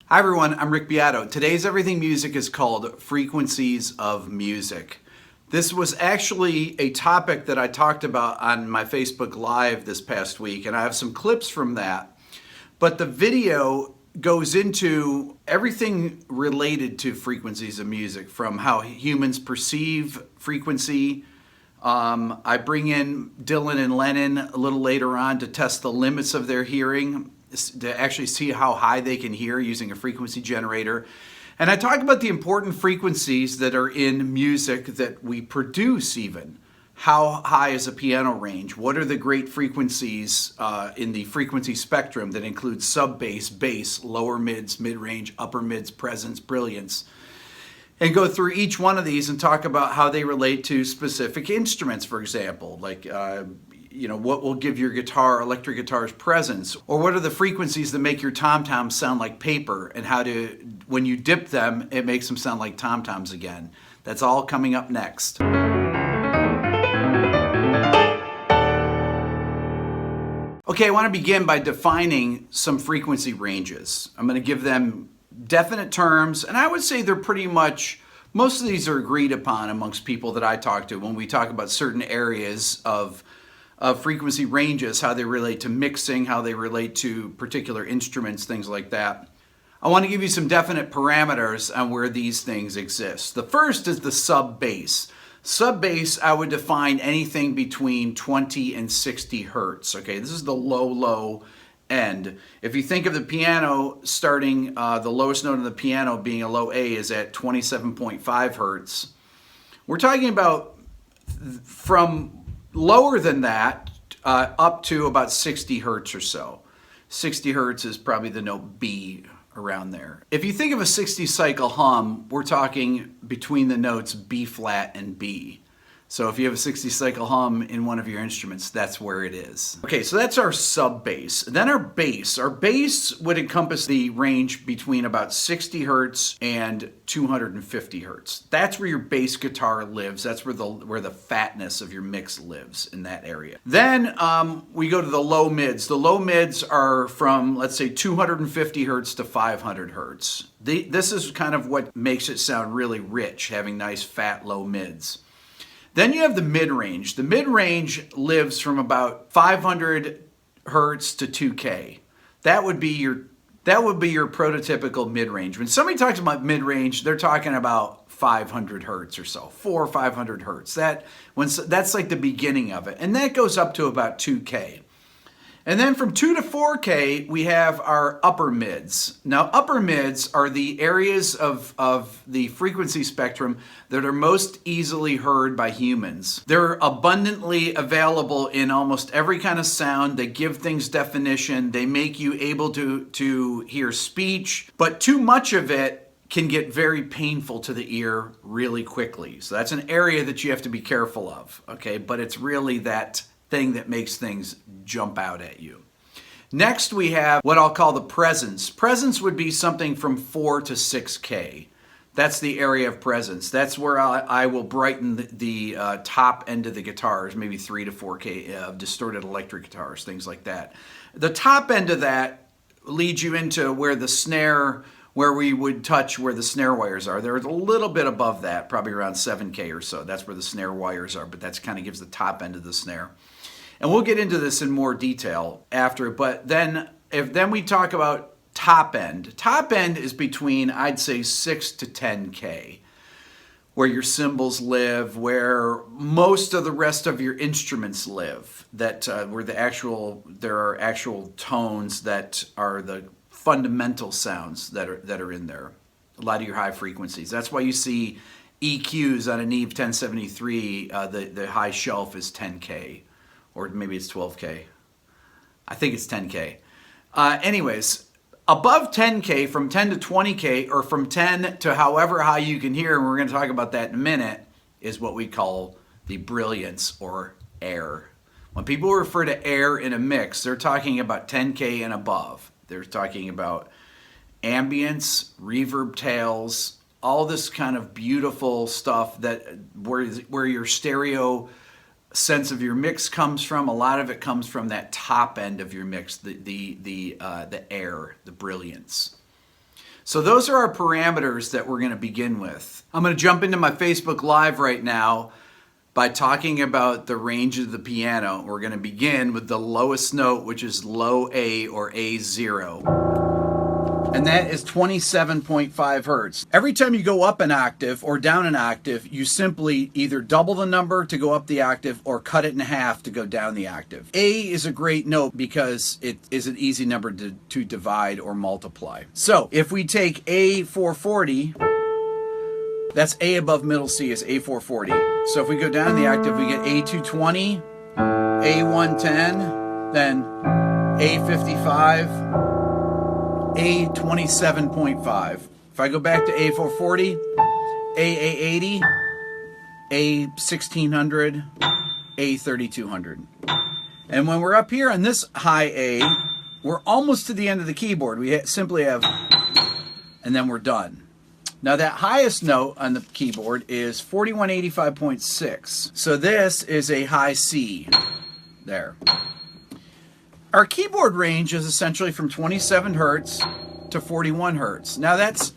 Hi everyone, I'm Rick Beato. Today's Everything Music is called Frequencies of Music. This was actually a topic that I talked about on my Facebook Live this past week, and I have some clips from that. But the video goes into everything related to frequencies of music, from how humans perceive frequency. I bring in Dylan and Lennon a little later on to test the limits of their hearing, to actually see how high they can hear using a frequency generator. And I talk about the important frequencies that are in music that we produce even. How high is a piano range? What are the great frequencies in the frequency spectrum that includes sub-bass, bass, lower mids, mid-range, upper mids, presence, brilliance? And go through each one of these and talk about how they relate to specific instruments, for example, like what will give your guitar, electric guitar's presence, or what are the frequencies that make your tom-toms sound like paper, and how to, when you dip them, it makes them sound like tom-toms again. That's all coming up next. Okay, I want to begin by defining some frequency ranges. I'm going to give them definite terms, and I would say they're pretty much, most of these are agreed upon amongst people that I talk to when we talk about certain areas of frequency ranges, how they relate to mixing, how they relate to particular instruments, things like that. I want to give you some definite parameters on where these things exist. The first is the sub-bass. Sub-bass, I would define anything between 20 and 60 hertz. Okay, this is the low end. If you think of the piano starting, the lowest note of the piano being a low A is at 27.5 hertz. We're talking about from lower than that up to about 60 hertz or so. 60 hertz is probably the note B around there. If you think of a 60 cycle hum, we're talking between the notes B flat and B. So if you have a 60 cycle hum in one of your instruments, that's where it is. Okay, so that's our sub bass. Then our bass. Our bass would encompass the range between about 60 hertz and 250 hertz. That's where your bass guitar lives. That's where the fatness of your mix lives, in that area. Then we go to the low mids. The low mids are from, let's say, 250 hertz to 500 hertz. This is kind of what makes it sound really rich, having nice fat low mids. Then you have the mid-range. The mid-range lives from about 500 hertz to 2K. That would be your prototypical mid-range. When somebody talks about mid-range, they're talking about 500 hertz or so, 400 or 500 hertz. That's like the beginning of it, and that goes up to about 2K. And then from 2 to 4K, we have our upper mids. Now, upper mids are the areas of the frequency spectrum that are most easily heard by humans. They're abundantly available in almost every kind of sound. They give things definition. They make you able to hear speech, but too much of it can get very painful to the ear really quickly. So that's an area that you have to be careful of, okay? But it's really that thing that makes things jump out at you. Next, we have what I'll call the presence. Presence would be something from 4 to 6K. That's the area of presence. That's where I will brighten the top end of the guitars, maybe 3 to 4K of distorted electric guitars, things like that. The top end of that leads you into where the snare, where we would touch where the snare wires are. They're a little bit above that, probably around 7K or so. That's where the snare wires are, but that's kind of gives the top end of the snare. And we'll get into this in more detail after, but then we talk about top end is between, I'd say, 6 to 10K, where your cymbals live, where most of the rest of your instruments live, where there are actual tones that are the fundamental sounds that are in there. A lot of your high frequencies. That's why you see EQs on a Neve 1073, the high shelf is 10K. Or maybe it's 12K. I think it's 10K. Anyways, above 10K, from 10 to 20K, or from 10 to however high you can hear, and we're going to talk about that in a minute, is what we call the brilliance or air. When people refer to air in a mix, they're talking about 10K and above. They're talking about ambience, reverb tails, all this kind of beautiful stuff where your stereo sense of your mix comes from. A lot of it comes from that top end of your mix, the air, the brilliance. So those are our parameters that we're going to begin with. I'm going to jump into my Facebook Live right now by talking about the range of the piano. We're going to begin with the lowest note, which is low A or A0. And that is 27.5 hertz. Every time you go up an octave or down an octave, you simply either double the number to go up the octave or cut it in half to go down the octave. A is a great note because it is an easy number to divide or multiply. So if we take A440, that's A above middle C is A440. So if we go down the octave, we get A220, A110, then A55, A27.5. If I go back to A440, A80, A1600, A3200. And when we're up here on this high A, we're almost to the end of the keyboard. We simply have, and then we're done. Now that highest note on the keyboard is 4185.6. So this is a high C there. Our keyboard range is essentially from 27 hertz to 41 hertz. Now that's,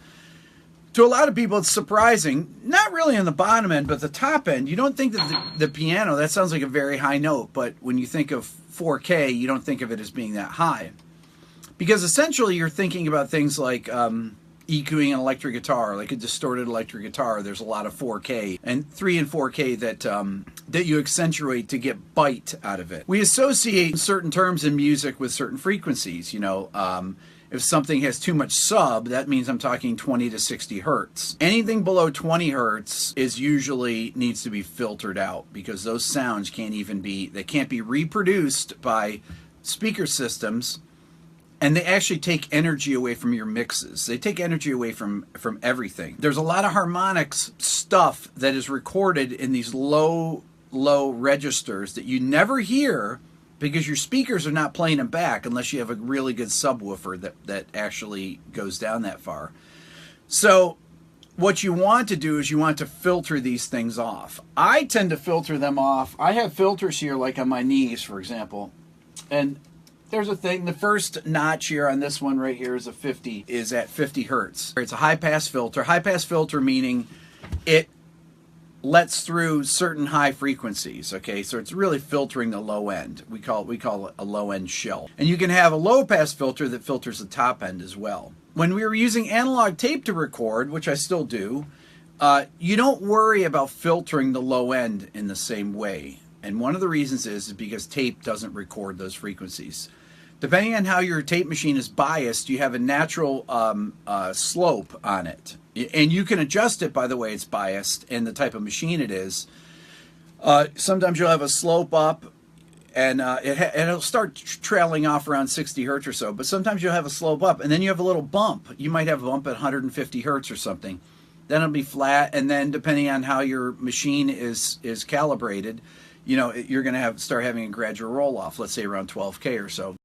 to a lot of people, it's surprising. Not really on the bottom end, but the top end. You don't think that the piano, that sounds like a very high note, but when you think of 4K, you don't think of it as being that high. Because essentially you're thinking about things like EQing an electric guitar, like a distorted electric guitar. There's a lot of 4K and 3 and 4K that you accentuate to get bite out of it. We associate certain terms in music with certain frequencies. You know, if something has too much sub, that means I'm talking 20 to 60 hertz. Anything below 20 hertz is usually needs to be filtered out because those sounds can't be reproduced by speaker systems. And they actually take energy away from your mixes. They take energy away from everything. There's a lot of harmonics stuff that is recorded in these low registers that you never hear because your speakers are not playing them back unless you have a really good subwoofer that actually goes down that far. So what you want to do is you want to filter these things off. I tend to filter them off. I have filters here like on my knees, for example. And there's a thing, the first notch here on this one right here is at 50 hertz. It's a high-pass filter. High-pass filter meaning it lets through certain high frequencies, okay? So it's really filtering the low end. We call it a low-end shell. And you can have a low-pass filter that filters the top end as well. When we were using analog tape to record, which I still do, you don't worry about filtering the low end in the same way. And one of the reasons is because tape doesn't record those frequencies. Depending on how your tape machine is biased, you have a natural slope on it. And you can adjust it by the way it's biased and the type of machine it is. Sometimes you'll have a slope up and it'll start trailing off around 60 hertz or so. But sometimes you'll have a slope up and then you have a little bump. You might have a bump at 150 hertz or something. Then it'll be flat, and then depending on how your machine is calibrated, you know, you're going to start having a gradual roll off, let's say around 12K or so.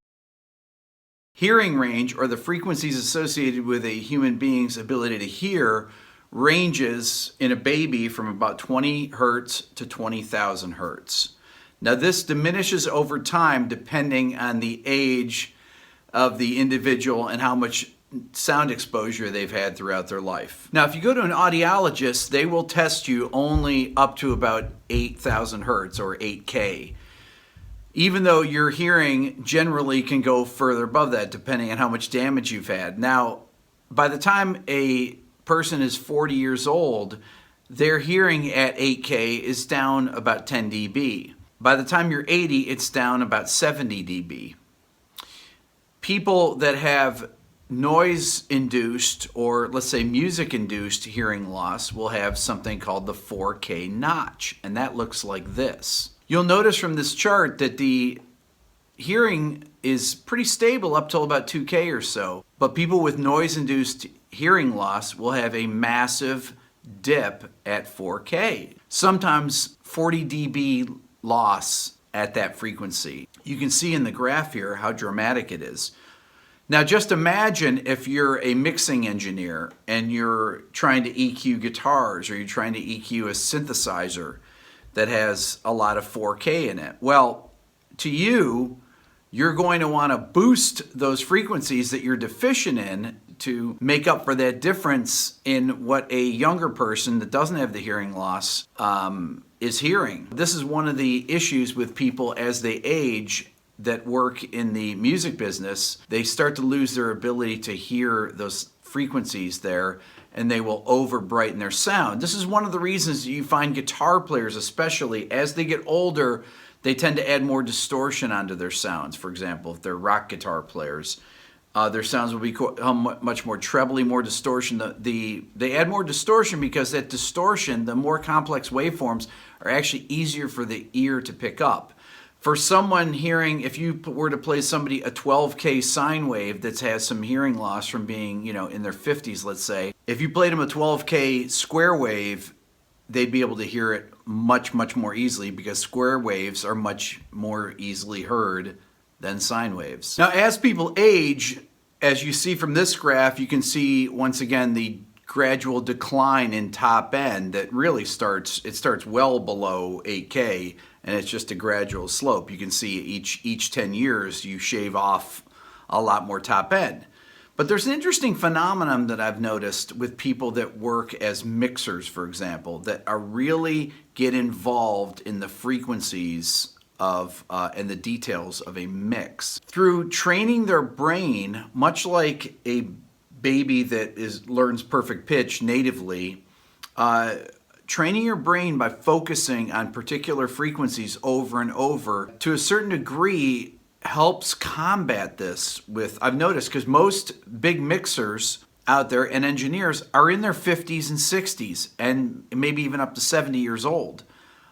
Hearing range, or the frequencies associated with a human being's ability to hear, ranges in a baby from about 20 hertz to 20,000 hertz. Now this diminishes over time depending on the age of the individual and how much sound exposure they've had throughout their life. Now if you go to an audiologist, they will test you only up to about 8,000 hertz or 8K. Even though your hearing generally can go further above that depending on how much damage you've had. Now, by the time a person is 40 years old, their hearing at 8K is down about 10 dB. By the time you're 80, it's down about 70 dB. People that have noise-induced, or let's say music-induced hearing loss will have something called the 4K notch, and that looks like this. You'll notice from this chart that the hearing is pretty stable up till about 2K or so, but people with noise-induced hearing loss will have a massive dip at 4K. Sometimes 40 dB loss at that frequency. You can see in the graph here how dramatic it is. Now just imagine if you're a mixing engineer and you're trying to EQ guitars, or you're trying to EQ a synthesizer that has a lot of 4K in it. Well, to you, you're going to want to boost those frequencies that you're deficient in to make up for that difference in what a younger person that doesn't have the hearing loss is hearing. This is one of the issues with people as they age that work in the music business. They start to lose their ability to hear those frequencies there, and they will over brighten their sound. This is one of the reasons you find guitar players, especially as they get older, they tend to add more distortion onto their sounds. For example, if they're rock guitar players, their sounds will become much more trebly, more distortion. They add more distortion because that distortion, the more complex waveforms, are actually easier for the ear to pick up. For someone hearing, if you were to play somebody a 12K sine wave that has some hearing loss from being, in their 50s, let's say, if you played them a 12K square wave, they'd be able to hear it much, much more easily because square waves are much more easily heard than sine waves. Now, as people age, as you see from this graph, you can see once again the gradual decline in top end that really starts well below 8K, and it's just a gradual slope. You can see each 10 years you shave off a lot more top end. But there's an interesting phenomenon that I've noticed with people that work as mixers, for example, that are really get involved in the frequencies of and the details of a mix. Through training their brain, much like a baby that learns perfect pitch natively, training your brain by focusing on particular frequencies over and over, to a certain degree, helps combat this I've noticed, because most big mixers out there and engineers are in their 50s and 60s, and maybe even up to 70 years old.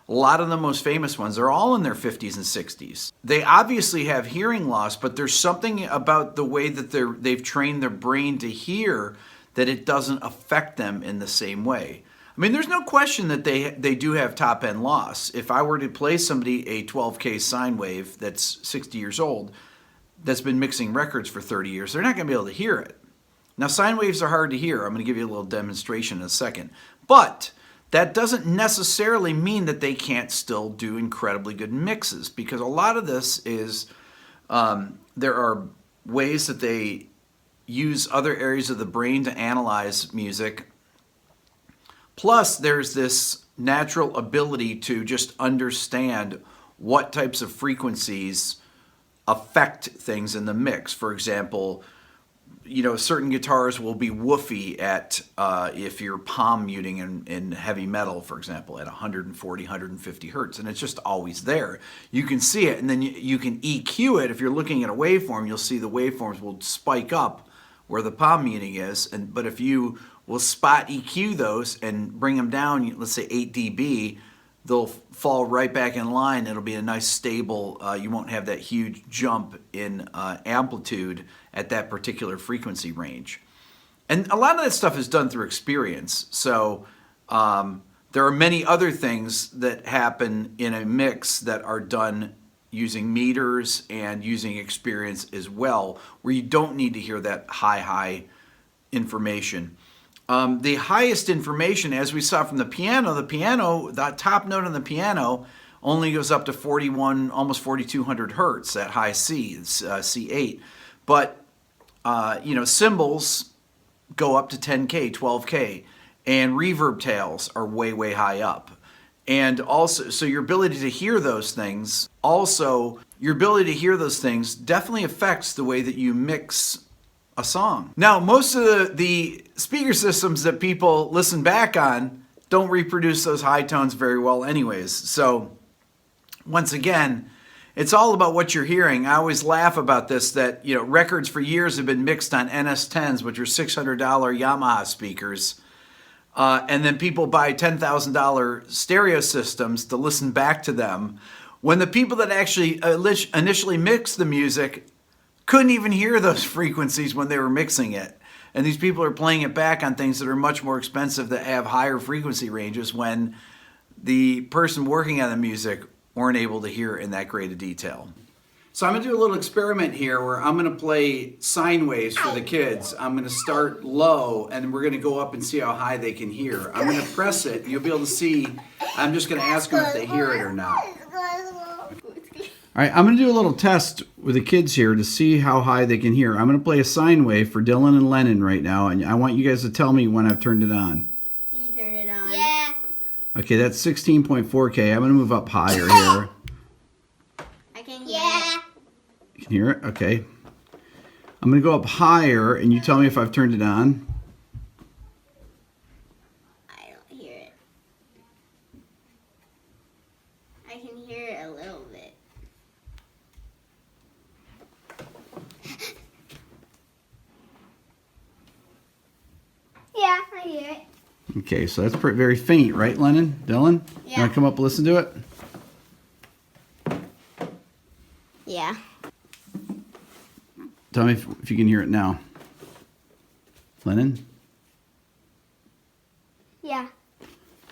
A lot of the most famous ones are all in their 50s and 60s. They obviously have hearing loss, but there's something about the way that they've trained their brain to hear that it doesn't affect them in the same way. I mean, there's no question that they do have top end loss. If I were to play somebody a 12K sine wave that's 60 years old, that's been mixing records for 30 years, they're not going to be able to hear it. Now, sine waves are hard to hear. I'm going to give you a little demonstration in a second. But that doesn't necessarily mean that they can't still do incredibly good mixes, because a lot of this is there are ways that they use other areas of the brain to analyze music. Plus, there's this natural ability to just understand what types of frequencies affect things in the mix. For example, certain guitars will be woofy at if you're palm muting in heavy metal, for example, at 140, 150 hertz, and it's just always there. You can see it, and then you can EQ it. If you're looking at a waveform, you'll see the waveforms will spike up where the palm muting is, but if you will spot EQ those and bring them down, let's say 8 dB, they'll fall right back in line. It'll be a nice stable, you won't have that huge jump in amplitude at that particular frequency range. And a lot of that stuff is done through experience. So there are many other things that happen in a mix that are done using meters and using experience as well, where you don't need to hear that high information. The highest information, as we saw from the piano, the top note on the piano only goes up to 41, almost 4,200 hertz at high C, it's C8. But, cymbals go up to 10K, 12K, and reverb tails are way, way high up. And also, so your ability to hear those things, definitely affects the way that you mix a song. Now, most of the speaker systems that people listen back on don't reproduce those high tones very well anyways. So once again, it's all about what you're hearing. I always laugh about this, that records for years have been mixed on NS10s, which are $600 Yamaha speakers. And then people buy $10,000 stereo systems to listen back to them, when the people that actually initially mixed the music couldn't even hear those frequencies when they were mixing it. And these people are playing it back on things that are much more expensive that have higher frequency ranges, when the person working on the music weren't able to hear in that great a detail. So I'm going to do a little experiment here where I'm going to play sine waves for the kids. I'm going to start low, and we're going to go up and see how high they can hear. I'm going to press it. You'll be able to see. I'm just going to ask them if they hear it or not. All right, I'm going to do a little test with the kids here to see how high they can hear. I'm going to play a sine wave for Dylan and Lennon right now, and I want you guys to tell me when I've turned it on. Can you turn it on? Yeah. Okay, that's 16.4K. I'm going to move up higher here. I can hear Yeah. You can hear it? Okay. I'm going to go up higher, and you tell me if I've turned it on. I don't hear it. I can hear it a little bit. Yeah, I hear it. Okay, so that's very faint, right, Lennon? Dylan? Yeah. You want to come up and listen to it? Yeah. Tell me if you can hear it now. Lennon? Yeah.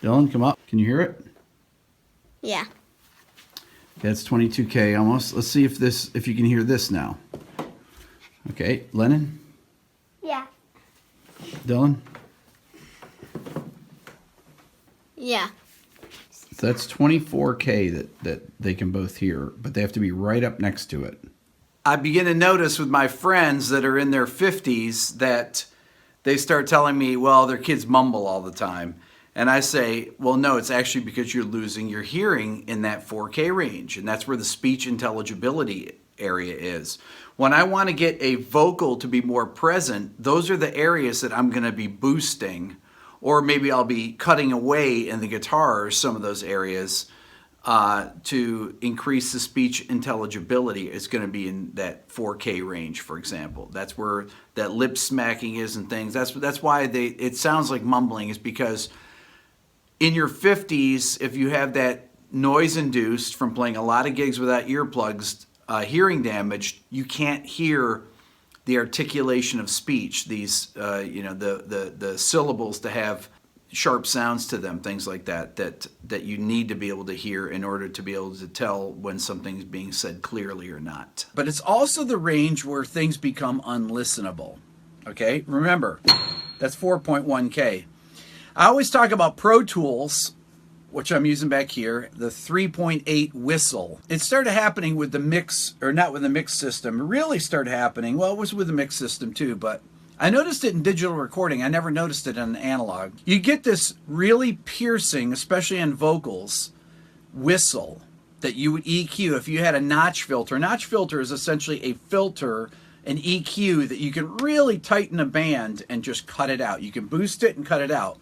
Dylan, come up. Can you hear it? Yeah. That's 22K almost. Let's see if you can hear this now. Okay, Lennon? Yeah. Dylan? Yeah. So that's 24K that they can both hear, but they have to be right up next to it. I begin to notice with my friends that are in their 50s that they start telling me, well, their kids mumble all the time. And I say, well, no, it's actually because you're losing your hearing in that 4K range. And that's where the speech intelligibility area is. When I want to get a vocal to be more present, those are the areas that I'm going to be boosting. Or maybe I'll be cutting away in the guitar, some of those areas, to increase the speech intelligibility. It's going to be in that 4K range, for example. That's where that lip smacking is and things. That's why it sounds like mumbling, is because in your 50s, if you have that noise induced from playing a lot of gigs without earplugs, hearing damage, you can't hear the articulation of speech, these, the syllables to have sharp sounds to them, things like that you need to be able to hear in order to be able to tell when something's being said clearly or not. But it's also the range where things become unlistenable. Okay, remember, that's 4.1K. I always talk about Pro Tools, which I'm using back here, the 3.8 whistle. It started happening with the mix, or not with the mix system. It really started happening, well, it was with the mix system too, but I noticed it in digital recording. I never noticed it in analog. You get this really piercing, especially in vocals, whistle that you would EQ if you had a notch filter. A notch filter is essentially a filter, an EQ that you can really tighten a band and just cut it out. You can boost it and cut it out.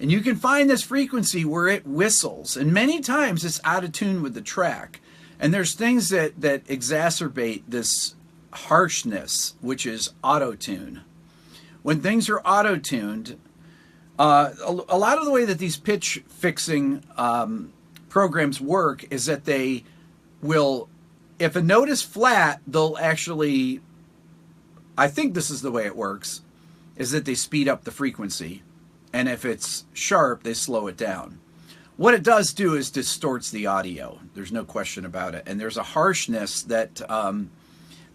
And you can find this frequency where it whistles. And many times it's out of tune with the track. And there's things that exacerbate this harshness, which is auto-tune. When things are auto-tuned, a lot of the way that these pitch fixing programs work is that they will, if a note is flat, they'll actually, I think this is the way it works, is that they speed up the frequency. And if it's sharp, they slow it down. What it does do is distorts the audio. There's no question about it. And there's a harshness that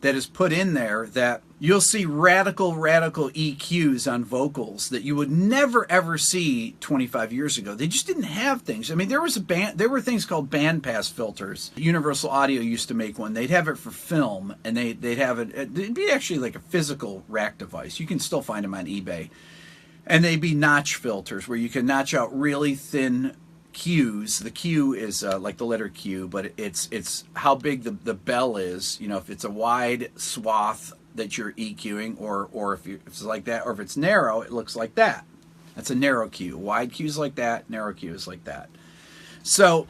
that is put in there that you'll see radical EQs on vocals that you would never ever see 25 years ago. They just didn't have things. I mean, there were things called bandpass filters. Universal Audio used to make one. They'd have it for film, and they'd have it. It'd be actually like a physical rack device. You can still find them on eBay. And they'd be notch filters where you can notch out really thin Qs. The Q is like the letter Q, but it's how big the bell is. You know, if it's a wide swath that you're EQing, or if it's like that, or if it's narrow, it looks like that. That's a narrow Q. Wide Q is like that. Narrow Q is like that. So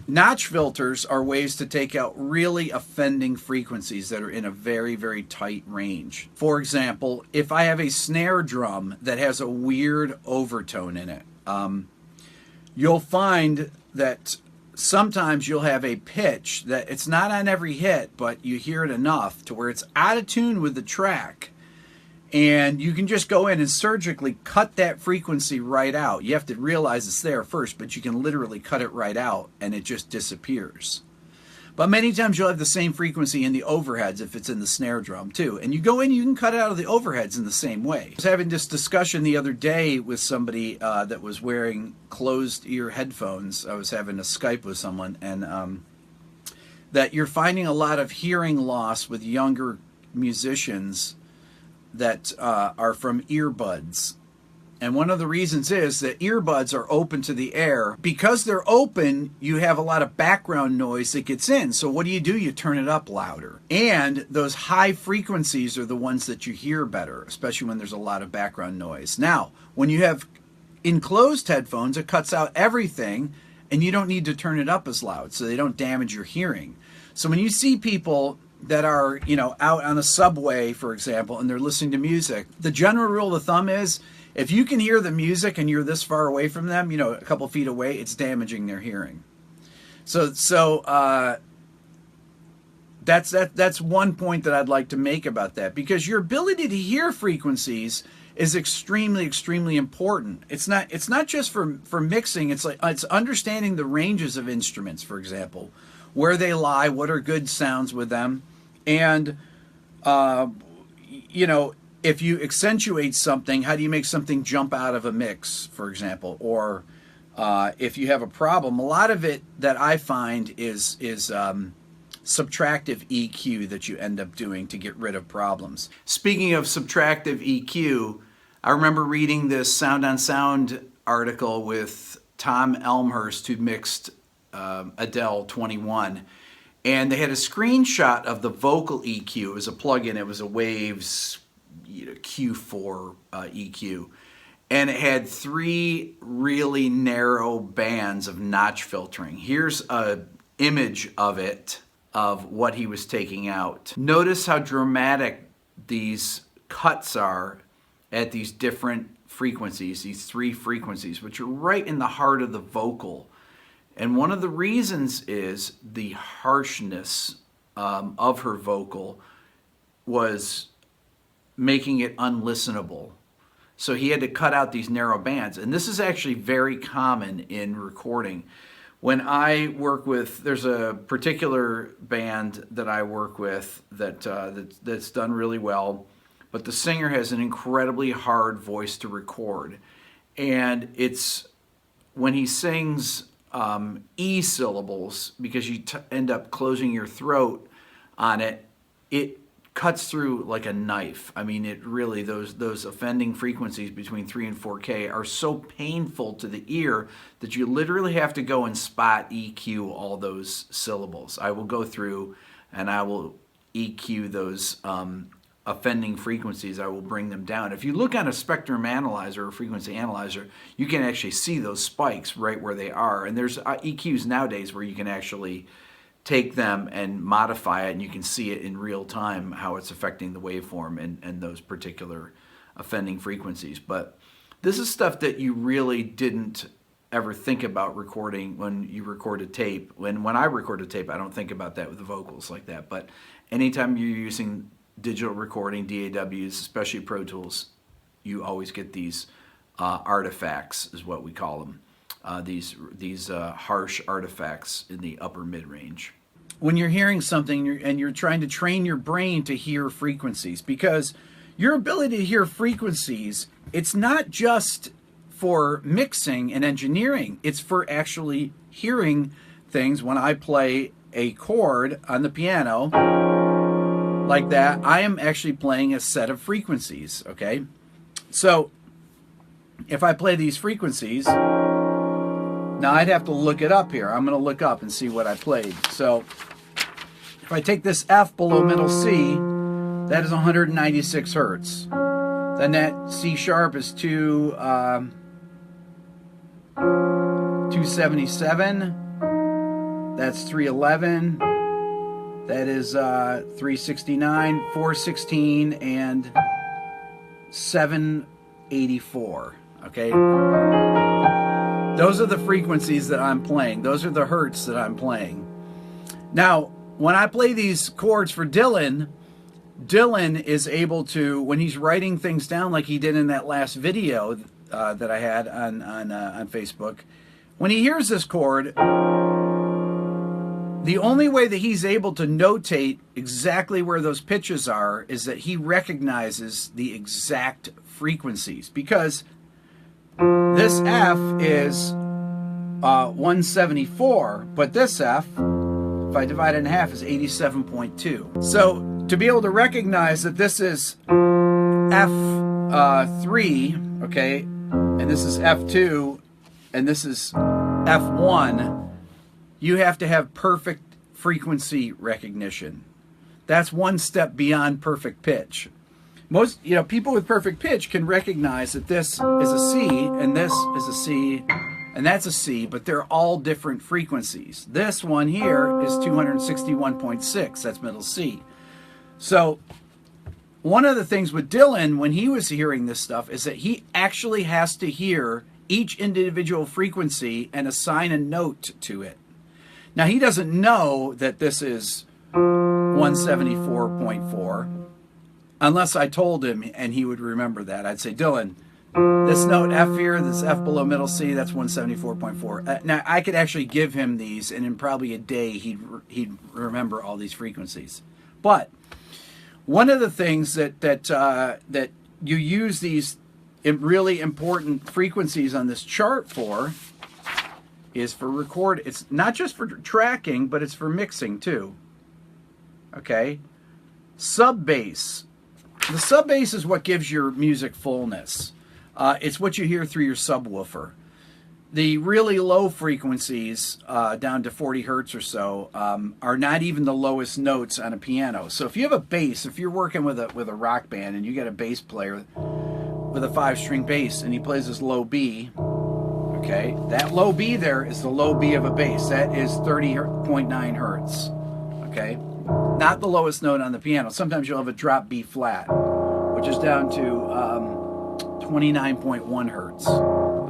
notch filters are ways to take out really offending frequencies that are in a very, very tight range. For example, if I have a snare drum that has a weird overtone in it, you'll find that sometimes you'll have a pitch that it's not on every hit, but you hear it enough to where it's out of tune with the track. And you can just go in and surgically cut that frequency right out. You have to realize it's there first, but you can literally cut it right out and it just disappears. But many times you'll have the same frequency in the overheads if it's in the snare drum too. And you go in, you can cut it out of the overheads in the same way. I was having this discussion the other day with somebody that was wearing closed ear headphones. I was having a Skype with someone, and that you're finding a lot of hearing loss with younger musicians that are from earbuds. And one of the reasons is that earbuds are open to the air. Because they're open, you have a lot of background noise that gets in. So what do? You turn it up louder. And those high frequencies are the ones that you hear better, especially when there's a lot of background noise. Now, when you have enclosed headphones, it cuts out everything, and you don't need to turn it up as loud, so they don't damage your hearing. So when you see people that are, out on a subway, for example, and they're listening to music, the general rule of thumb is, if you can hear the music and you're this far away from them, a couple feet away, it's damaging their hearing. So that's one point that I'd like to make about that, because your ability to hear frequencies is extremely, extremely important. It's not just for mixing. It's understanding the ranges of instruments, for example, where they lie, what are good sounds with them, and if you accentuate something, how do you make something jump out of a mix, for example? Or if you have a problem, a lot of it that I find is subtractive EQ that you end up doing to get rid of problems. Speaking of subtractive EQ, I remember reading this Sound on Sound article with Tom Elmhurst, who mixed Adele 21. And they had a screenshot of the vocal EQ. It was a plugin. It was a Waves Q4 EQ, and it had 3 really narrow bands of notch filtering. Here's a image of it, of what he was taking out. Notice how dramatic these cuts are at these different frequencies, these 3 frequencies, which are right in the heart of the vocal. And one of the reasons is the harshness of her vocal was making it unlistenable. So he had to cut out these narrow bands. And this is actually very common in recording. When I work with, there's a particular band that I work with that's done really well, but the singer has an incredibly hard voice to record. And it's when he sings E syllables, because you end up closing your throat on it, it cuts through like a knife. I mean, it really, those offending frequencies between 3 and 4K are so painful to the ear that you literally have to go and spot EQ all those syllables. I will go through and I will EQ those offending frequencies. I will bring them down. If you look on a spectrum analyzer or frequency analyzer, you can actually see those spikes right where they are. And there's EQs nowadays where you can actually take them and modify it, and you can see it in real time how it's affecting the waveform and those particular offending frequencies. But this is stuff that you really didn't ever think about recording when you record a tape. When I record a tape, I don't think about that with the vocals like that. But anytime you're using digital recording, DAWs, especially Pro Tools, you always get these artifacts, is what we call them. These harsh artifacts in the upper mid-range. When you're hearing something and you're trying to train your brain to hear frequencies, because your ability to hear frequencies, it's not just for mixing and engineering, it's for actually hearing things. When I play a chord on the piano like that, I am actually playing a set of frequencies, okay? So if I play these frequencies, now I'd have to look it up here. I'm going to look up and see what I played. So if I take this F below middle C, that is 196 hertz. Then that C sharp is 277. That's 311. That is 369, 416, and 784. Okay? Those are the frequencies that I'm playing. Those are the hertz that I'm playing. Now, when I play these chords for Dylan, Dylan is able to, when he's writing things down like he did in that last video that I had on Facebook, when he hears this chord, the only way that he's able to notate exactly where those pitches are is that he recognizes the exact frequencies, because this F is 174, but this F, If I divide it in half, it's 87.2. So to be able to recognize that this is F3, okay, and this is F2, and this is F1, you have to have perfect frequency recognition. That's one step beyond perfect pitch. Most, people with perfect pitch can recognize that this is a C, and this is a C, and that's a C, but they're all different frequencies. This one here is 261.6, that's middle C. So one of the things with Dylan when he was hearing this stuff is that he actually has to hear each individual frequency and assign a note to it. Now he doesn't know that this is 174.4 unless I told him, and he would remember that. I'd say, Dylan, this note F here, this F below middle C, that's 174.4. Now I could actually give him these, and in probably a day he'd remember all these frequencies. But one of the things that you use these really important frequencies on this chart for is for record. It's not just for tracking, but it's for mixing too. Okay, sub bass. The sub bass is what gives your music fullness. It's what you hear through your subwoofer. The really low frequencies, down to 40 hertz or so, are not even the lowest notes on a piano. So if you have a bass, if you're working with a rock band and you get a bass player with a 5-string bass and he plays this low B, okay, that low B there is the low B of a bass. That is 30.9 hertz, okay? Not the lowest note on the piano. Sometimes you'll have a drop B flat, which is down to 29.1 hertz,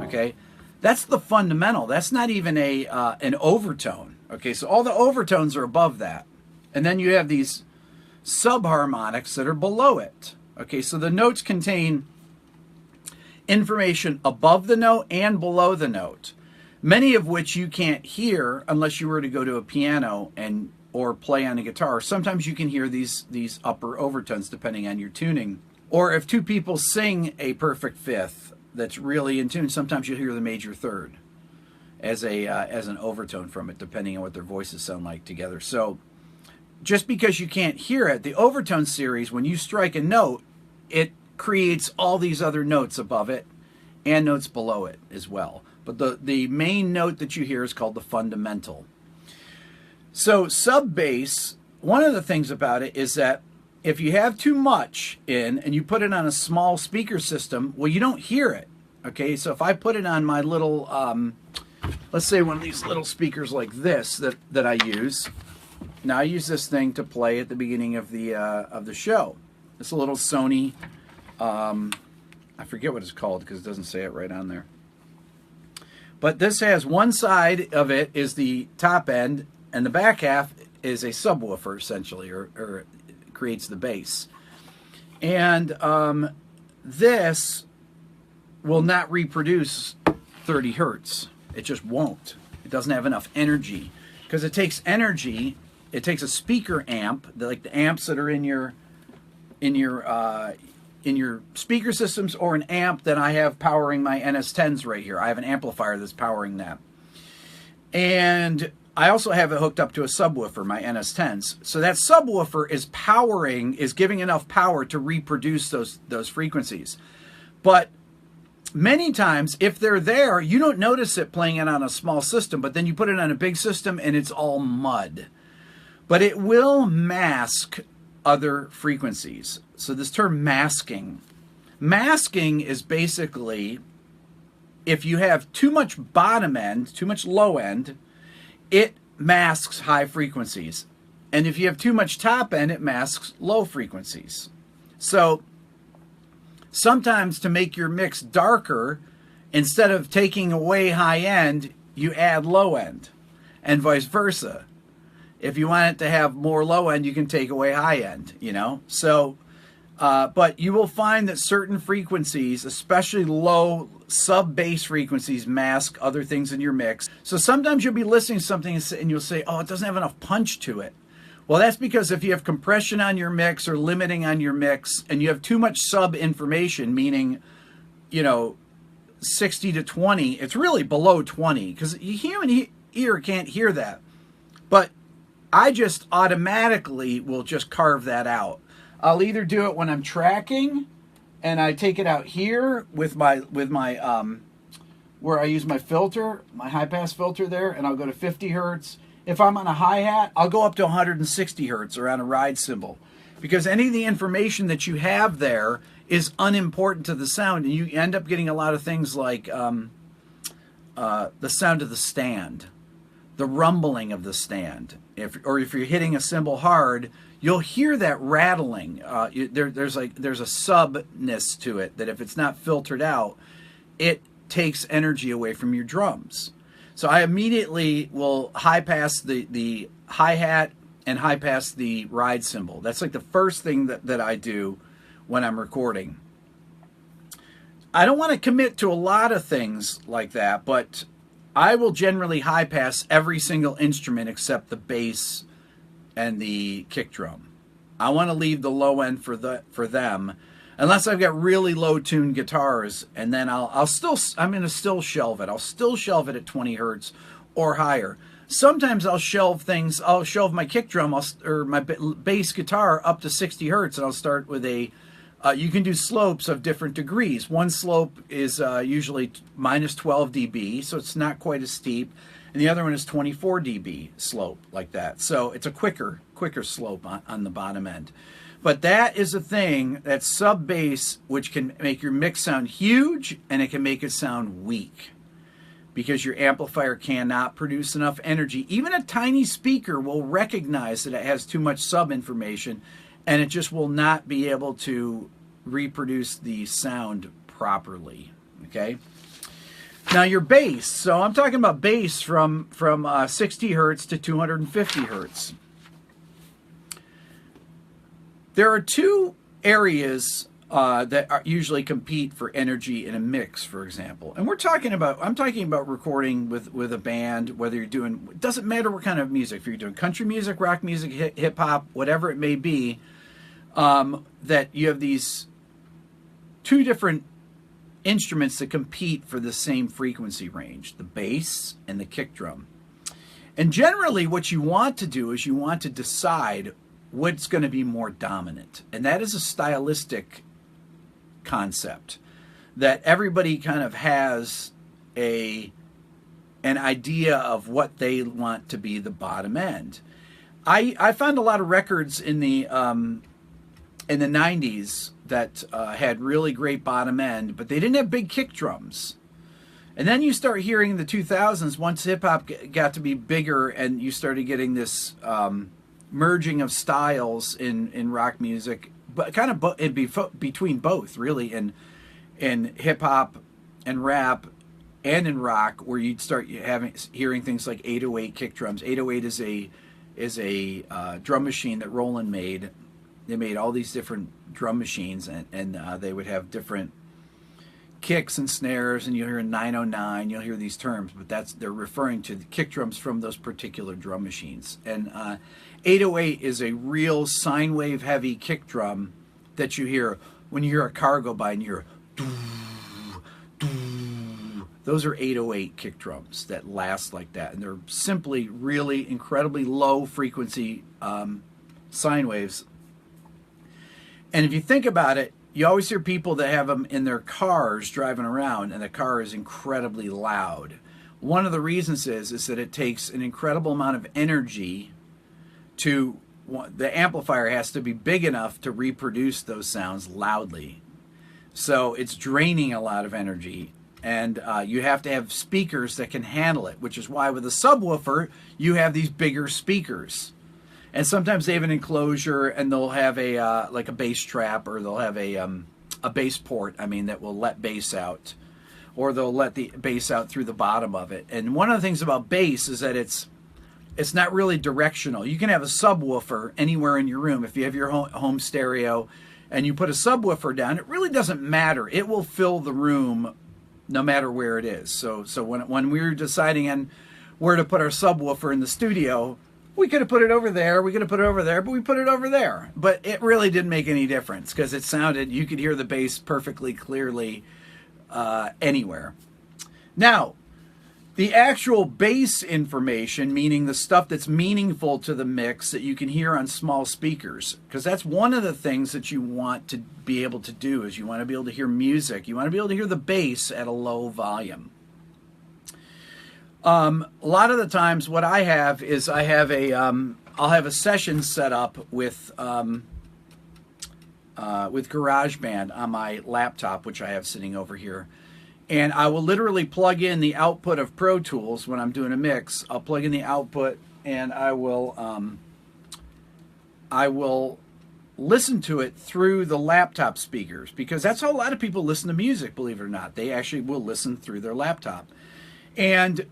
okay? That's the fundamental. That's not even an overtone. Okay, so all the overtones are above that. And then you have these subharmonics that are below it. Okay, so the notes contain information above the note and below the note, many of which you can't hear unless you were to go to a piano or play on a guitar. Sometimes you can hear these upper overtones depending on your tuning. Or if two people sing a perfect fifth that's really in tune, sometimes you'll hear the major third as an overtone from it, depending on what their voices sound like together. So just because you can't hear it, the overtone series, when you strike a note, it creates all these other notes above it and notes below it as well. But the main note that you hear is called the fundamental. So sub bass, one of the things about it is that if you have too much in and you put it on a small speaker system, well, you don't hear it. Okay, so if I put it on my little, let's say one of these little speakers like this that I use. Now I use this thing to play at the beginning of the show. It's a little Sony, I forget what it's called because it doesn't say it right on there. But this has one side of it is the top end, and the back half is a subwoofer essentially, or creates the bass. And this will not reproduce 30 hertz. It just won't. It doesn't have enough energy because it takes energy. It takes a speaker amp, like the amps that are in your speaker systems, or an amp that I have powering my NS10s right here. I have an amplifier that's powering that. And I also have it hooked up to a subwoofer, my NS10s. So that subwoofer is giving enough power to reproduce those frequencies. But many times, if they're there, you don't notice it playing it on a small system, but then you put it on a big system and it's all mud. But it will mask other frequencies. So this term masking. Masking is basically if you have too much bottom end, too much low end, it masks high frequencies. And if you have too much top end, it masks low frequencies. So sometimes to make your mix darker, instead of taking away high end, you add low end, and vice versa. If you want it to have more low end, you can take away high end, So, but you will find that certain frequencies, especially low sub-bass frequencies, mask other things in your mix. So sometimes you'll be listening to something and you'll say, oh, it doesn't have enough punch to it. Well, that's because if you have compression on your mix or limiting on your mix, and you have too much sub information, meaning, 60 to 20, it's really below 20, because the human ear can't hear that. But I just automatically will just carve that out. I'll either do it when I'm tracking, and I take it out here with my where I use my filter, my high pass filter there, and I'll go to 50 hertz. If I'm on a hi-hat, I'll go up to 160 hertz or on a ride cymbal, because any of the information that you have there is unimportant to the sound, and you end up getting a lot of things like the sound of the stand, the rumbling of the stand. If you're hitting a cymbal hard, you'll hear that rattling. There's a subness to it that if it's not filtered out, it takes energy away from your drums. So I immediately will high pass the hi-hat and high pass the ride cymbal. That's like the first thing that I do when I'm recording. I don't want to commit to a lot of things like that, but I will generally high pass every single instrument except the bass and the kick drum. I want to leave the low end for them, unless I've got really low tuned guitars, and then I'm going to still shelve it. I'll still shelve it at 20 hertz or higher. Sometimes I'll shelve my kick drum or my bass guitar up to 60 hertz, and I'll start with you can do slopes of different degrees. One slope is usually minus 12 dB, so it's not quite as steep. And the other one is 24 dB slope, like that. So it's a quicker slope on the bottom end. But that is a thing, that sub bass, which can make your mix sound huge, and it can make it sound weak, because your amplifier cannot produce enough energy. Even a tiny speaker will recognize that it has too much sub information, and it just will not be able to reproduce the sound properly. Okay? Now your bass. So I'm talking about bass from 60 hertz to 250 hertz. There are two areas that usually compete for energy in a mix, for example. And I'm talking about recording with a band, whether you're doing, it doesn't matter what kind of music, if you're doing country music, rock music, hip hop, whatever it may be, that you have these two different instruments that compete for the same frequency range, the bass and the kick drum. And generally what you want to do is you want to decide what's going to be more dominant. And that is a stylistic concept that everybody kind of has an idea of what they want to be the bottom end. I found a lot of records in the 90s that had really great bottom end, but they didn't have big kick drums. And then you start hearing in the 2000s, once hip-hop got to be bigger and you started getting this merging of styles in rock music, but kind of between both, really, in hip-hop and rap and in rock, where you'd start hearing things like 808 kick drums. 808 is a drum machine that Roland made. They made all these different drum machines, and they would have different kicks and snares, and you'll hear a 909, you'll hear these terms, but they're referring to the kick drums from those particular drum machines. And 808 is a real sine wave heavy kick drum that you hear when you hear a car go by, and you hear doo, doo. Those are 808 kick drums that last like that, and they're simply really incredibly low frequency sine waves. And if you think about it, you always hear people that have them in their cars driving around, and the car is incredibly loud. One of the reasons is that it takes an incredible amount of energy the amplifier has to be big enough to reproduce those sounds loudly. So it's draining a lot of energy, and you have to have speakers that can handle it, which is why with a subwoofer, you have these bigger speakers. And sometimes they have an enclosure, and they'll have like a bass trap, or they'll have a bass port, that will let bass out. Or they'll let the bass out through the bottom of it. And one of the things about bass is that it's not really directional. You can have a subwoofer anywhere in your room. If you have your home stereo and you put a subwoofer down, it really doesn't matter. It will fill the room no matter where it is. So when we were deciding on where to put our subwoofer in the studio, we could have put it over there, we could have put it over there, but we put it over there. But it really didn't make any difference, because you could hear the bass perfectly clearly anywhere. Now, The actual bass information, meaning the stuff that's meaningful to the mix that you can hear on small speakers, because that's one of the things that you want to be able to do, is you want to be able to hear music. You want to be able to hear the bass at a low volume. A lot of the times what I have is I'll have a session set up with GarageBand on my laptop, which I have sitting over here. And I will literally plug in the output of Pro Tools when I'm doing a mix. I'll plug in the output, and I will listen to it through the laptop speakers, because that's how a lot of people listen to music, believe it or not. They actually will listen through their laptop. And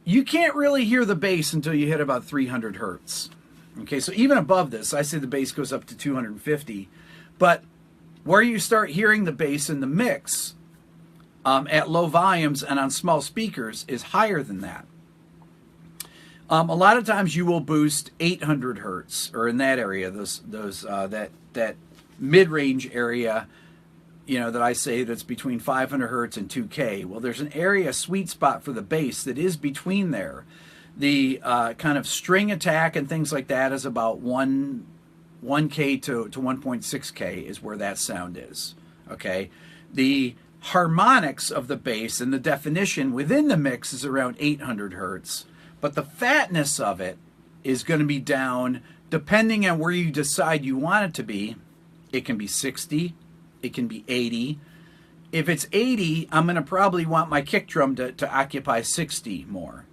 you can't really hear the bass until you hit about 300 hertz. Okay, so even above this, I say the bass goes up to 250. But where you start hearing the bass in the mix at low volumes and on small speakers is higher than that. A lot of times you will boost 800 hertz, or in that area, that mid-range area, you know, that I say that's between 500 hertz and 2K. Well, there's an area sweet spot for the bass that is between there. The kind of string attack and things like that is about 1K to 1.6K is where that sound is. Okay, the harmonics of the bass and the definition within the mix is around 800 hertz, but the fatness of it is going to be down depending on where you decide you want it to be. It can be 60, it can be 80. If it's 80, I'm going to probably want my kick drum to occupy 60 more.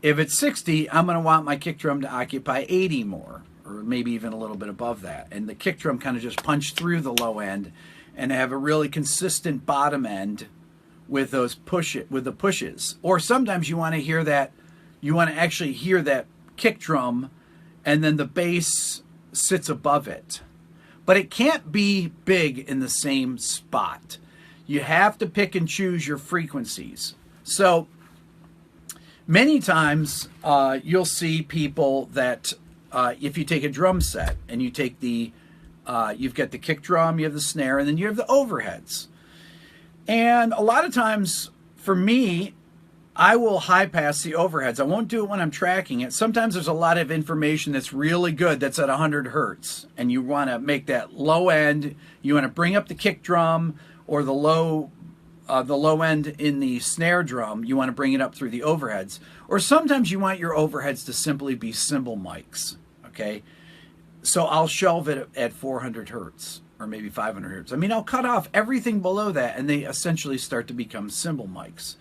If it's 60, I'm going to want my kick drum to occupy 80 more, or maybe even a little bit above that. And the kick drum kind of just punch through the low end and have a really consistent bottom end with those pushes. Or sometimes you want to hear that, you want to actually hear that kick drum, and then the bass sits above it. But it can't be big in the same spot. You have to pick and choose your frequencies. So many times you'll see people that if you take a drum set and you take you've got the kick drum, you have the snare, and then you have the overheads. And a lot of times, for me, I will high pass the overheads. I won't do it when I'm tracking it. Sometimes there's a lot of information that's really good that's at 100 hertz, and you want to make that low end. You want to bring up the kick drum, or the low end in the snare drum. You want to bring it up through the overheads. Or sometimes you want your overheads to simply be cymbal mics. Okay, so I'll shelve it at 400 hertz or maybe 500 hertz. I mean, I'll cut off everything below that, and they essentially start to become cymbal mics.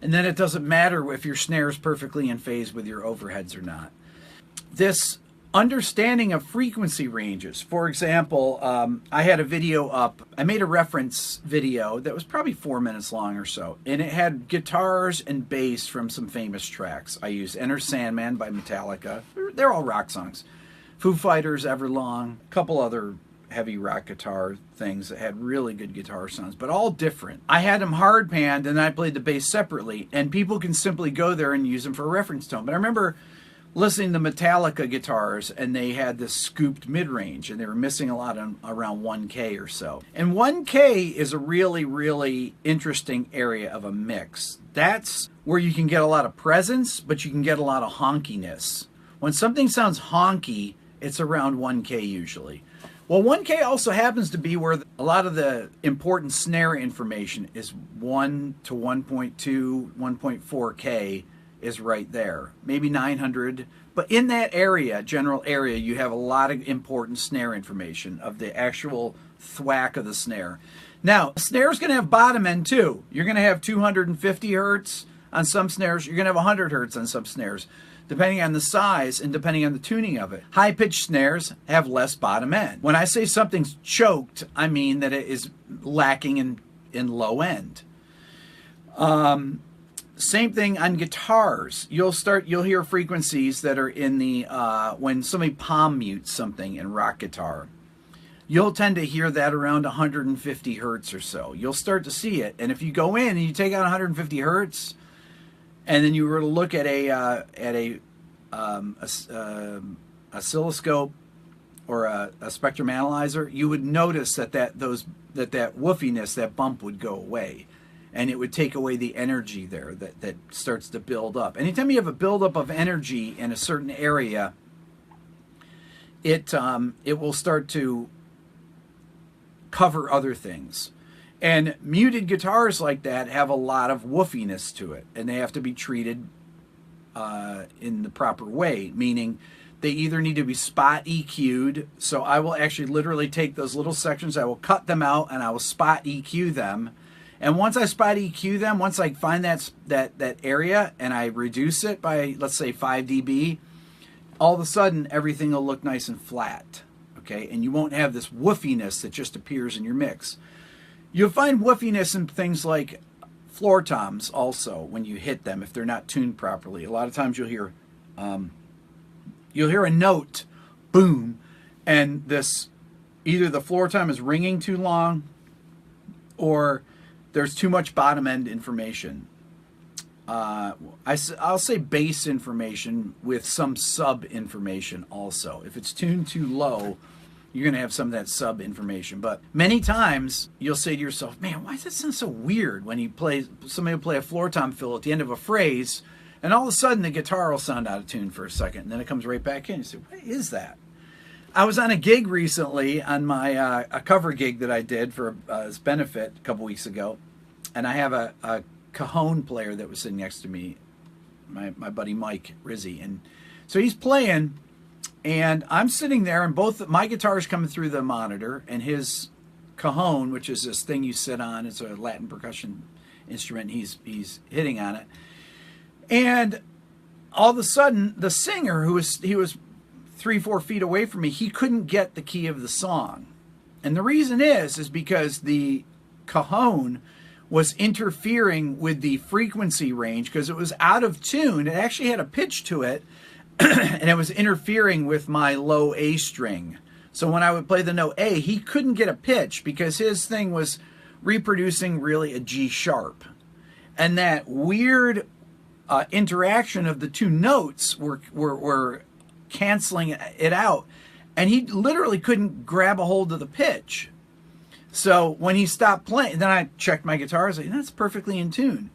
And then it doesn't matter if your snare is perfectly in phase with your overheads or not. This understanding of frequency ranges. For example, I had a video up. I made a reference video that was probably 4 minutes long or so, and it had guitars and bass from some famous tracks. I used Enter Sandman by Metallica. They're all rock songs. Foo Fighters, Everlong, a couple other heavy rock guitar things that had really good guitar sounds, but all different. I had them hard panned, and I played the bass separately, and people can simply go there and use them for a reference tone. But I remember listening to Metallica guitars, and they had this scooped mid-range, and they were missing a lot on around 1K or so. And 1K is a really, really interesting area of a mix. That's where you can get a lot of presence, but you can get a lot of honkiness. When something sounds honky, it's around 1K usually. Well, 1K also happens to be where a lot of the important snare information is 1 to 1.2, 1.4K is right there. Maybe 900. But in that area, general area, you have a lot of important snare information of the actual thwack of the snare. Now, the snare is going to have bottom end too. You're going to have 250 hertz on some snares. You're going to have 100 hertz on some snares, depending on the size and depending on the tuning of it. High-pitched snares have less bottom end. When I say something's choked, I mean that it is lacking in low end. Same thing on guitars. You'll hear frequencies that are in the, when somebody palm mutes something in rock guitar, you'll tend to hear that around 150 hertz or so. You'll start to see it. And if you go in and you take out 150 hertz, and then you were to look at a oscilloscope or a spectrum analyzer, you would notice that woofiness, that bump would go away. and it would take away the energy there that starts to build up. Anytime you have a buildup of energy in a certain area, it will start to cover other things. And muted guitars like that have a lot of woofiness to it, and they have to be treated in the proper way, meaning they either need to be spot EQ'd. So I will actually literally take those little sections, I will cut them out, and I will spot EQ them. And once I spot EQ them, once I find that area and I reduce it by, let's say, 5 dB, all of a sudden everything will look nice and flat, okay? And you won't have this woofiness that just appears in your mix. You'll find woofiness in things like floor toms also when you hit them if they're not tuned properly. A lot of times you'll hear a note, boom, and this either the floor tom is ringing too long or there's too much bottom end information. I'll say bass information with some sub information also. If it's tuned too low, you're going to have some of that sub information. But many times you'll say to yourself, man, why does that sound so weird when somebody will play a floor tom fill at the end of a phrase, and all of a sudden the guitar will sound out of tune for a second, and then it comes right back in. You say, what is that? I was on a gig recently on my a cover gig that I did for his benefit a couple weeks ago, and I have a cajon player that was sitting next to me, my buddy Mike Rizzi, and so he's playing, and I'm sitting there, and both my guitar's coming through the monitor, and his cajon, which is this thing you sit on, it's a Latin percussion instrument, he's hitting on it, and all of a sudden the singer, he was 3-4 feet away from me, he couldn't get the key of the song. And the reason is because the cajon was interfering with the frequency range because it was out of tune. It actually had a pitch to it, and it was interfering with my low A string. So when I would play the note A, he couldn't get a pitch because his thing was reproducing really a G sharp. And that weird interaction of the two notes were canceling it out, and he literally couldn't grab a hold of the pitch. So when he stopped playing, then I checked my guitar, I was like, that's perfectly in tune,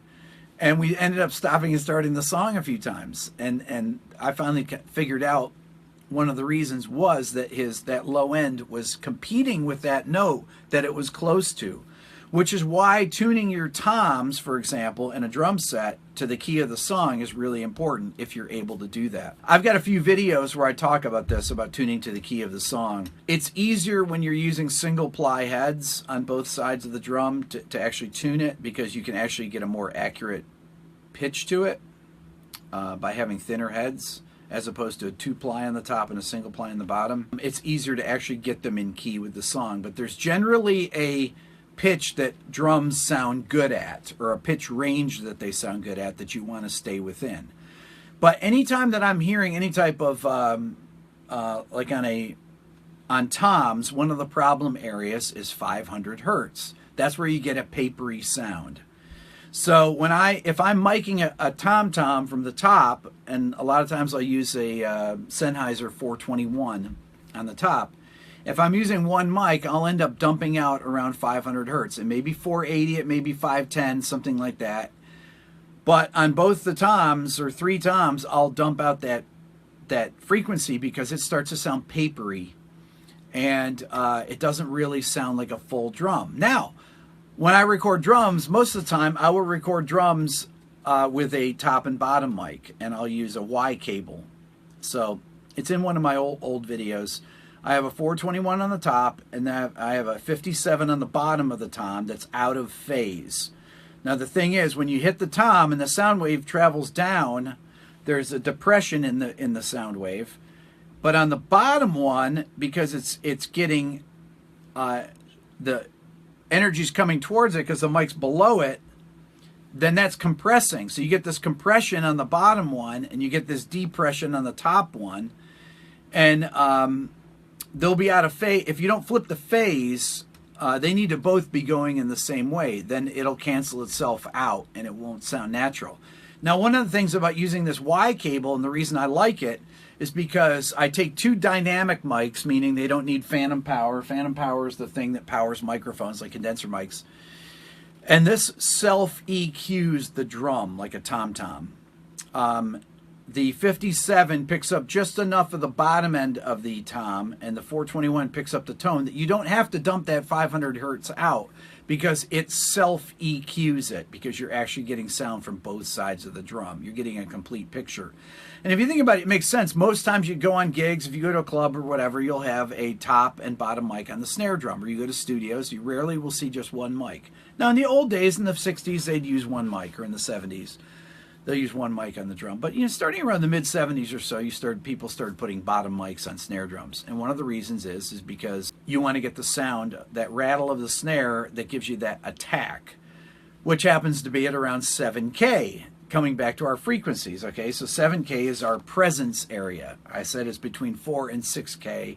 and we ended up stopping and starting the song a few times, and I finally figured out one of the reasons was that that low end was competing with that note that it was close to, which is why tuning your toms, for example, in a drum set to the key of the song is really important if you're able to do that. I've got a few videos where I talk about this, about tuning to the key of the song. It's easier when you're using single ply heads on both sides of the drum to actually tune it, because you can actually get a more accurate pitch to it by having thinner heads as opposed to a 2-ply on the top and a single ply on the bottom. It's easier to actually get them in key with the song, but there's generally a pitch that drums sound good at, or a pitch range that they sound good at that you want to stay within. But anytime that I'm hearing any type of like on toms, one of the problem areas is 500 hertz. That's where you get a papery sound. So if I'm miking a tom-tom from the top, and a lot of times I'll use a Sennheiser 421 on the top, if I'm using one mic, I'll end up dumping out around 500 hertz. It may be 480, it may be 510, something like that. But on both the toms, or 3 toms, I'll dump out that frequency because it starts to sound papery. And it doesn't really sound like a full drum. Now, when I record drums, most of the time I will record drums with a top and bottom mic, and I'll use a Y cable. So it's in one of my old videos. I have a 421 on the top, and I have a 57 on the bottom of the tom that's out of phase. Now the thing is, when you hit the tom and the sound wave travels down, there's a depression in the sound wave. But on the bottom one, because it's getting the energy's coming towards it because the mic's below it, then that's compressing. So you get this compression on the bottom one, and you get this depression on the top one, and they'll be out of phase. If you don't flip the phase, they need to both be going in the same way. Then it'll cancel itself out and it won't sound natural. Now, one of the things about using this Y cable, and the reason I like it, is because I take 2 dynamic mics, meaning they don't need phantom power. Phantom power is the thing that powers microphones, like condenser mics. And this self EQs the drum like a tom-tom. The 57 picks up just enough of the bottom end of the tom, and the 421 picks up the tone that you don't have to dump that 500 hertz out because it self EQs it, because you're actually getting sound from both sides of the drum. You're getting a complete picture. And if you think about it, it makes sense. Most times you go on gigs, if you go to a club or whatever, you'll have a top and bottom mic on the snare drum, or you go to studios, you rarely will see just one mic. Now, in the old days, in the 60s, they'd use one mic, or in the 70s. They'll use one mic on the drum. But starting around the mid-70s or so, people started putting bottom mics on snare drums. And one of the reasons is because you want to get the sound, that rattle of the snare that gives you that attack, which happens to be at around 7K, coming back to our frequencies, okay? So 7K is our presence area. I said it's between 4 and 6K,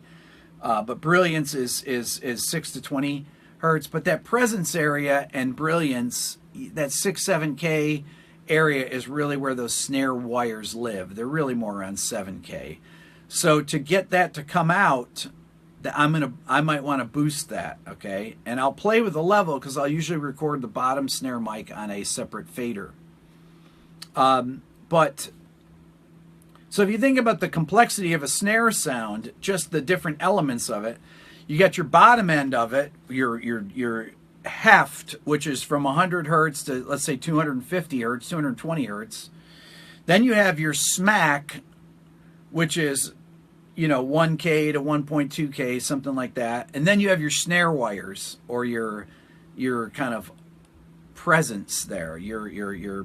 but Brilliance is 6 to 20 hertz. But that presence area and Brilliance, that 6, 7K area is really where those snare wires live. They're really more around 7K. So to get that to come out, I might want to boost that, okay? And I'll play with the level because I'll usually record the bottom snare mic on a separate fader. But so if you think about the complexity of a snare sound, just the different elements of it, you got your bottom end of it, your heft, which is from 100 hertz to, let's say, 250 hertz, 220 hertz. Then you have your smack, which is, 1K to 1.2K, something like that. And then you have your snare wires, or your kind of presence there, your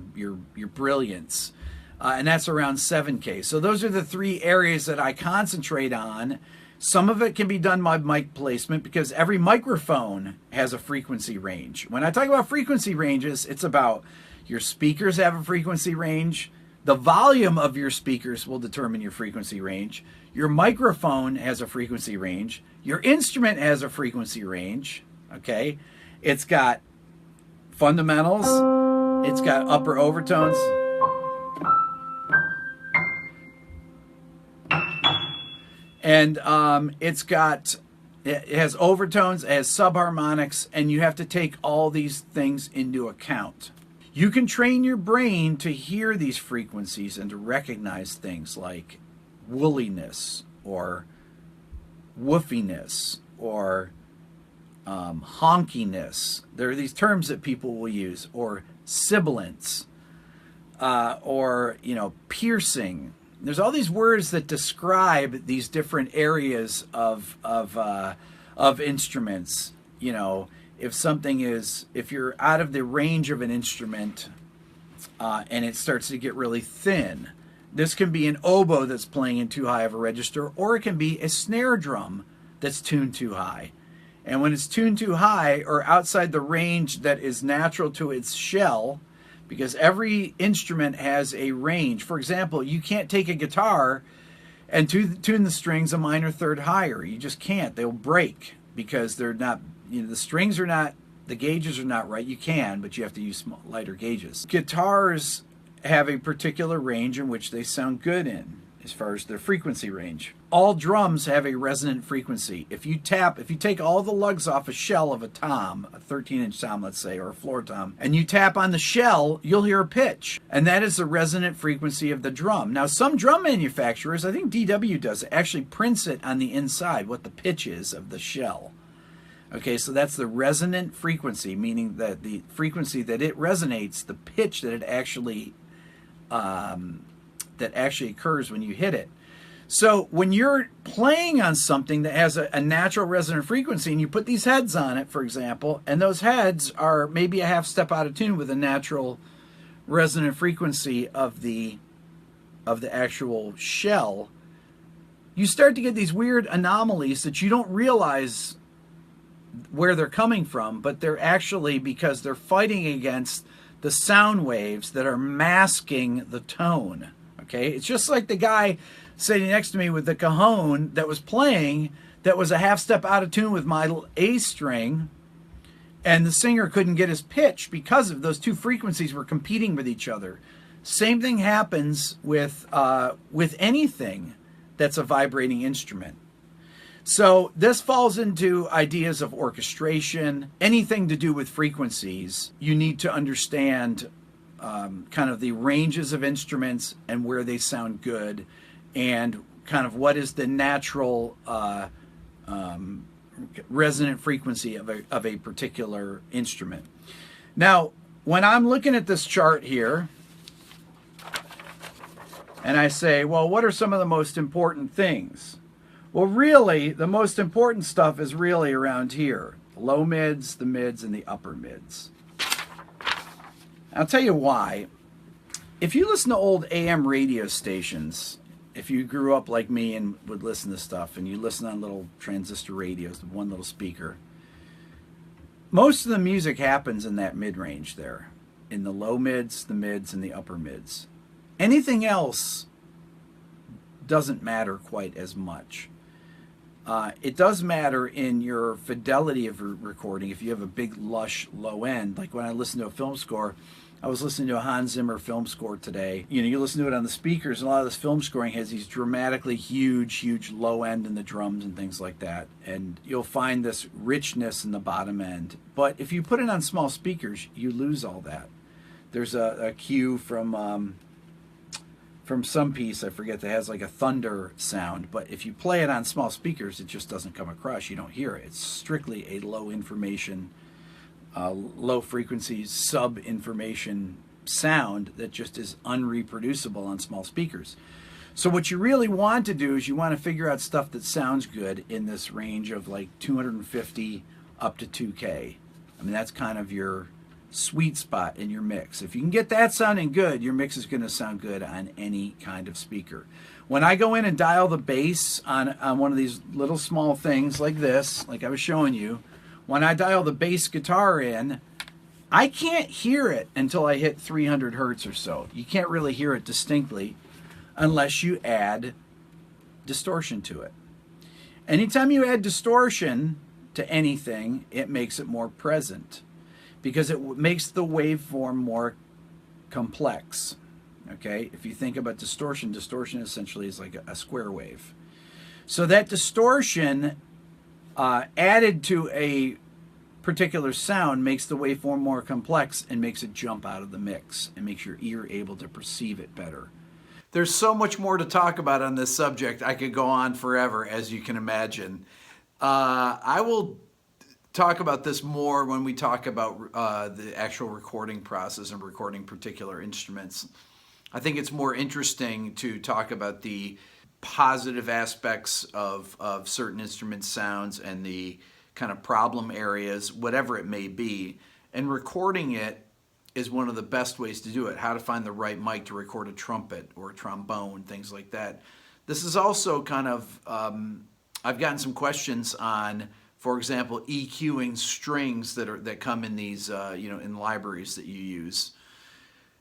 brilliance. And that's around 7K. So those are the three areas that I concentrate on. Some of it can be done by mic placement because every microphone has a frequency range. When I talk about frequency ranges, it's about your speakers have a frequency range. The volume of your speakers will determine your frequency range. Your microphone has a frequency range. Your instrument has a frequency range. Okay? It's got fundamentals. It's got upper overtones. And it has overtones, it has subharmonics, and you have to take all these things into account. You can train your brain to hear these frequencies and to recognize things like woolliness or woofiness or honkiness. There are these terms that people will use, or sibilance, or piercing. There's all these words that describe these different areas of instruments. If you're out of the range of an instrument and it starts to get really thin, this can be an oboe that's playing in too high of a register, or it can be a snare drum that's tuned too high. And when it's tuned too high or outside the range that is natural to its shell, because every instrument has a range. For example, you can't take a guitar and tune the strings a minor third higher. You just can't. They'll break because they're not, the strings are not, the gauges are not right. You can, but you have to use lighter gauges. Guitars have a particular range in which they sound good in, as far as their frequency range. All drums have a resonant frequency. If you take all the lugs off a shell of a tom, a 13-inch tom, let's say, or a floor tom, and you tap on the shell, you'll hear a pitch. And that is the resonant frequency of the drum. Now, some drum manufacturers, I think DW does it, actually prints it on the inside, what the pitch is of the shell. Okay, so that's the resonant frequency, meaning that the frequency that it resonates, the pitch that it actually occurs when you hit it. So when you're playing on something that has a natural resonant frequency, and you put these heads on it, for example, and those heads are maybe a half step out of tune with a natural resonant frequency of the actual shell, you start to get these weird anomalies that you don't realize where they're coming from, but they're actually because they're fighting against the sound waves that are masking the tone. Okay, it's just like the guy sitting next to me with the cajon that was playing that was a half step out of tune with my A string, and the singer couldn't get his pitch because of those two frequencies were competing with each other. Same thing happens with anything that's a vibrating instrument. So this falls into ideas of orchestration, anything to do with frequencies. You need to understand kind of the ranges of instruments and where they sound good, and kind of what is the natural resonant frequency of a particular instrument. Now, when I'm looking at this chart here, and I say, well, what are some of the most important things? Well, really, the most important stuff is really around here. The low mids, the mids, and the upper mids. I'll tell you why. If you listen to old AM radio stations, if you grew up like me and would listen to stuff, and you listen on little transistor radios with one little speaker, most of the music happens in that mid-range there, in the low mids, the mids, and the upper mids. Anything else doesn't matter quite as much. It does matter in your fidelity of recording. If you have a big, lush, low end, like when I listen to a film score, I was listening to a Hans Zimmer film score today. You know, you listen to it on the speakers, and a lot of this film scoring has these dramatically huge low end in the drums and things like that. And you'll find this richness in the bottom end. But if you put it on small speakers, you lose all that. There's a cue from some piece, I forget, that has like a thunder sound, but if you play it on small speakers, it just doesn't come across. You don't hear it. It's strictly a low information, low frequency, sub information sound that just is unreproducible on small speakers. So what you really want to do is you want to figure out stuff that sounds good in this range of like 250 up to 2K. I mean, that's kind of your sweet spot in your mix. If you can get that sounding good, your mix is going to sound good on any kind of speaker. When I go in and dial the bass on one of these little small things like this, like I was showing you, when I dial the bass guitar in, I can't hear it until I hit 300 hertz or so. You can't really hear it distinctly unless you add distortion to it. Anytime you add distortion to anything, it makes it more present, because it makes the waveform more complex. Okay, if you think about distortion, distortion essentially is like a square wave. So that distortion added to a particular sound makes the waveform more complex and makes it jump out of the mix and makes your ear able to perceive it better. There's so much more to talk about on this subject. I could go on forever, as you can imagine. I will talk about this more when we talk about the actual recording process and recording particular instruments. I think it's more interesting to talk about the positive aspects of certain instrument sounds and the kind of problem areas, whatever it may be. And recording it is one of the best ways to do it. How to find the right mic to record a trumpet or a trombone, things like that. This is also kind of, I've gotten some questions on, for example, EQing strings that come in these, in libraries that you use,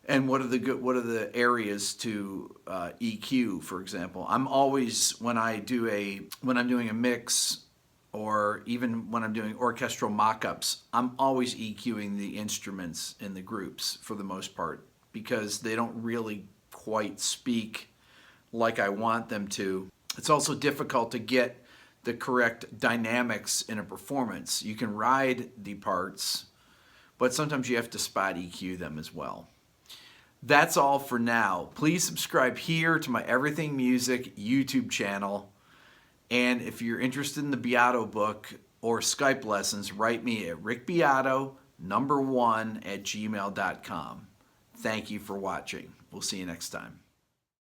and what are the areas to EQ, for example. I'm always, when I'm doing a mix, or even when I'm doing orchestral mock-ups, I'm always EQing the instruments in the groups for the most part, because they don't really quite speak like I want them to. It's also difficult to get the correct dynamics in a performance. You can ride the parts, but sometimes you have to spot EQ them as well. That's all for now. Please subscribe here to my Everything Music YouTube channel. And if you're interested in the Beato book or Skype lessons, write me at rickbeato1@gmail.com. Thank you for watching. We'll see you next time.